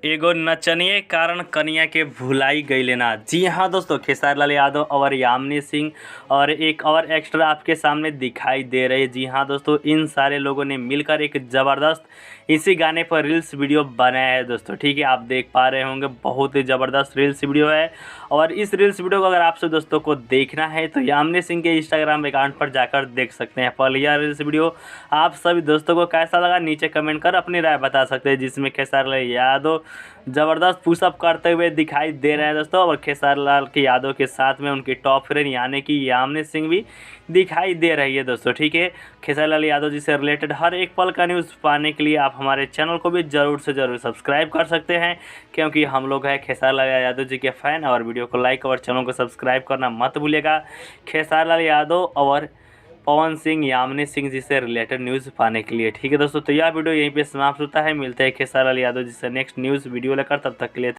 एगो नचनिए कारण कन्या के भुलाई गई ना। जी हाँ दोस्तों, खेसारी लाल यादव और यामिनी सिंह और एक और एक्स्ट्रा आपके सामने दिखाई दे रहे हैं। जी हाँ दोस्तों, इन सारे लोगों ने मिलकर एक ज़बरदस्त इसी गाने पर रील्स वीडियो बनाया है दोस्तों। ठीक है, आप देख पा रहे होंगे, बहुत ही ज़बरदस्त रील्स वीडियो है। और इस रील्स वीडियो को अगर आप सब दोस्तों को देखना है तो यामिनी सिंह के इंस्टाग्राम अकाउंट पर जाकर देख सकते हैं। पहले यह रील्स वीडियो आप सभी दोस्तों को कैसा लगा नीचे कमेंट कर अपनी राय बता सकते हैं, जिसमें खेसारी लाल यादव ज़बरदस्त पुशअप करते हुए दिखाई दे रहे हैं दोस्तों। और खेसारी लाल के यादव के साथ में उनकी टॉप फ्रेंड यानी कि यामिनी सिंह भी दिखाई दे रही है दोस्तों। ठीक है, खेसारी लाल यादव जी से रिलेटेड हर एक पल का न्यूज़ पाने के लिए आप हमारे चैनल को भी ज़रूर से ज़रूर सब्सक्राइब कर सकते हैं, क्योंकि हम लोग हैं खेसारी लाल यादव जी के फ़ैन। और वीडियो को लाइक और चैनल को सब्सक्राइब करना मत भूलिएगा। खेसारी लाल यादव और पवन सिंह, यामिनी सिंह जी से रिलेटेड न्यूज़ पाने के लिए। ठीक है दोस्तों, तो यह वीडियो यहीं पे समाप्त होता है। मिलते हैं खेसारी लाल यादव जी से नेक्स्ट न्यूज़ वीडियो लेकर, तब तक के लिए